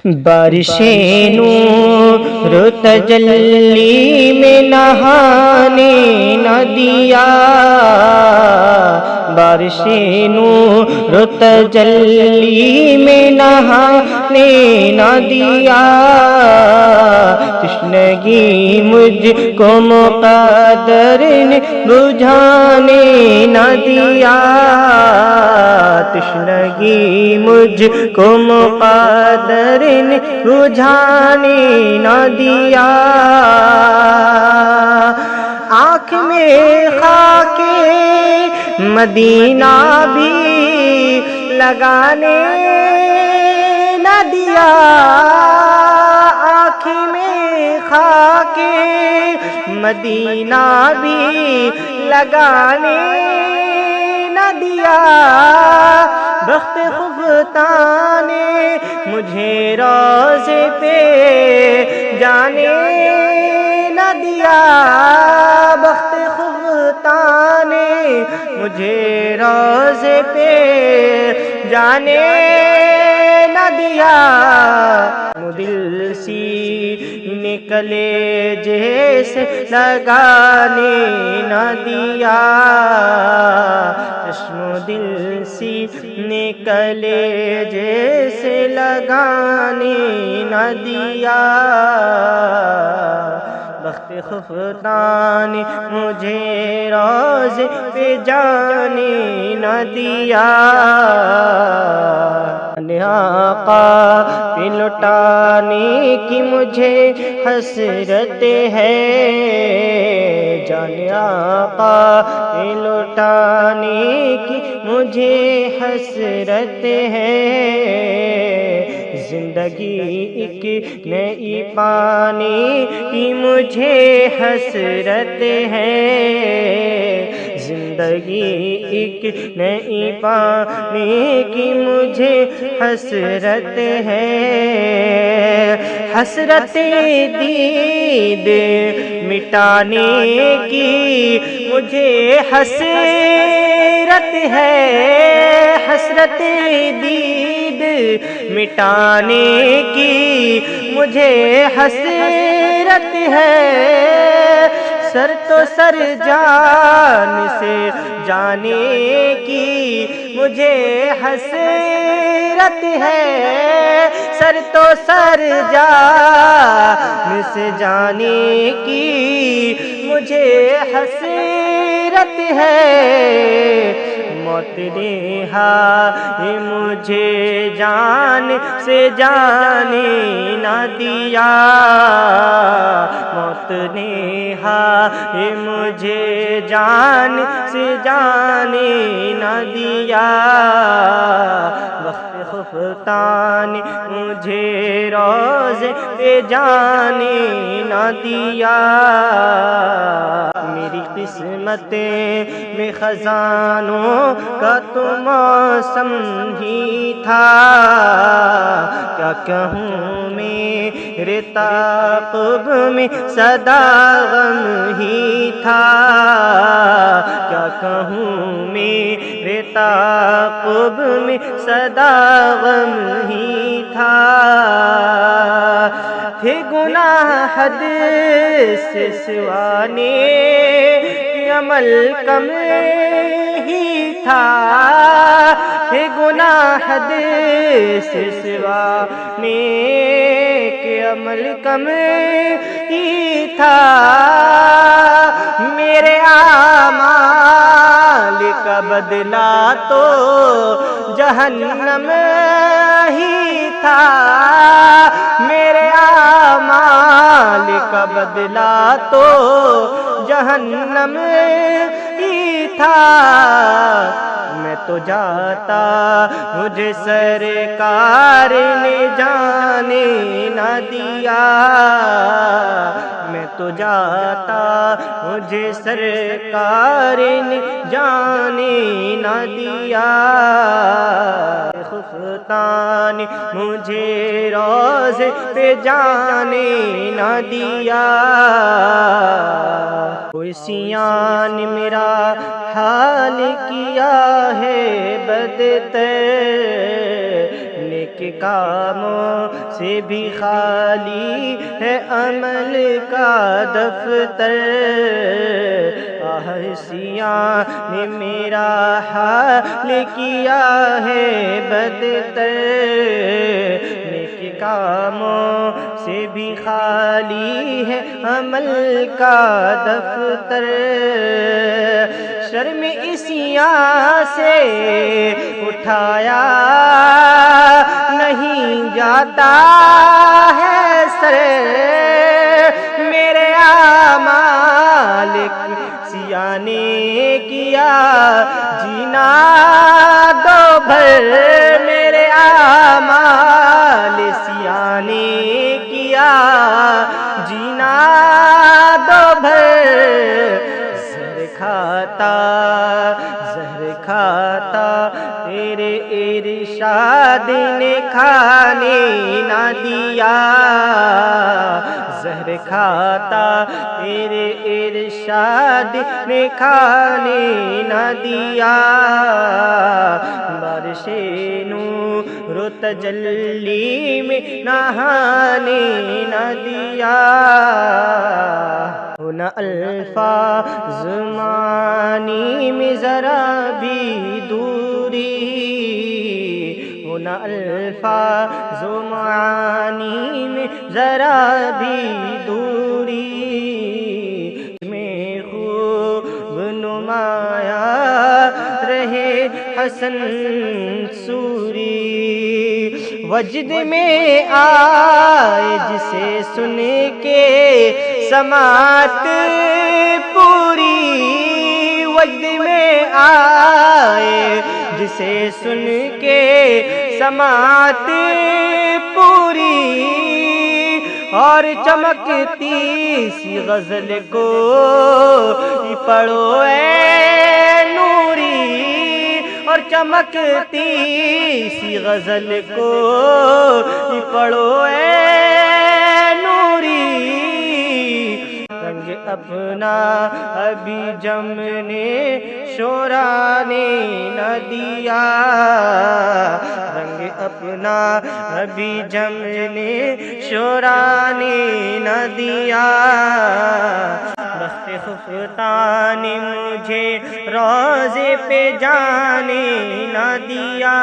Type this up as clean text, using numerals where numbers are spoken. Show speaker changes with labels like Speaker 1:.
Speaker 1: بارشیں نور تجلی میں نہانے نہ دیا، بارشیں نور تجلی میں نہانے نہ دیا، تشنگی مجھ کو مقدر نے بجھانے نہ دیا، تشنگی مجھ کو مقدر نے بجھانے نہ دیا، آنکھ میں خاک مدینہ بھی لگانے نہ دیا، آنکھ میں خاک مدینہ بھی لگانے نہ دیا، بخت خفتہ نے مجھے روضے پہ جانے نہ دیا، بخت خفتہ نے مجھے روضے پہ جانے نہ دیا، دل سی نکلے جیسے لگانے نہ دیا، چشم دل سی نکلے جیسے لگانے نہ دیا، بخت خفتہ نے مجھے روضے پہ جانے نہ دیا، آقا پہ لٹانے کی مجھے حسرت ہے، جان آقا پہ لٹانے کی مجھے حسرت ہے، زندگی ایک نئی پانے کی مجھے حسرت ہے، زندگی ایک نئی پانے کی مجھے حسرت ہے، حسرت دید مٹانے کی مجھے حسرت ہے، حسرت دید مٹانے کی مجھے حسرت ہے، سر تو سر جان سے جانے کی مجھے حسرت ہے، سر تو سر جان سے جانے کی مجھے حسرت ہے، موت نے ہائے مجھے جان سے جانے نہ دیا، موت نے ہائے مجھے جان سے جانے نہ دیا، وقت خفتہ نے مجھے روضے پہ جانے نہ دیا، میری قسمت میں خزانوں کا تو موسم ہی تھا، کیا کہوں میرے تعاقب میں صدا غم ہی تھا، کیا کہوں میرے تعاقب میں صدا غم ہی تھا، تھے گناہ حد سے سوانے عمل کم ہی تھا، تھے گناہ حد سے سوانے کے عمل کم ہی تھا، میرے اعمال کا بدلہ تو جہنم ہی تھا، میرے اعمال کا بدلہ تو جہنم ہی تھا، میں تو جاتا مجھے سرکار نے جانے نہ دیا، میں تو جاتا مجھے سرکار نے جانے نہ دیا، خفتہ نے مجھے روضے پہ جانے نہ دیا، کوئی سیاں نے میرا حال کیا ہے بدتر، نیک کاموں سے بھی خالی ہے عمل کا دفتر سیاں نے میرا حال کیا ہے بدتر نیک کاموں سے بھی خالی ہے عمل کا دفتر شرم اسیاں سے اٹھایا نہیں جاتا ہے سر میرے اعمال سیاہ نے کیا جینا دو بھر میرے اعمال سیاہ نے کیا جینا دو بھر زہر کھاتا تیرے ارشاد نے کھانے نہ دیا زہر کھاتا تیرے ارشاد نے کھانے نہ دیا بارش نور و تجلی میں نہانے نہ دیا ہونا الفاظ معنی میں ذرا بھی دوری ہونا الفاظ معنی میں ذرا بھی دوری میں خوب نمایاں رہے حسن سوری وجد میں آئے جسے سن کے سماعت پوری وجد میں آئے جسے سن کے سماعت پوری اور چمکتی سی غزل کو پڑھو اے نوری اور چمکتی سی غزل کو پڑھو اے نوری رنگ اپنا ابھی جم نے شورا نے نہ دیا رنگ اپنا ابھی جم نے شورا نے نہ دیا بخت خفتہ نے مجھے روضے پہ جانے نہ دیا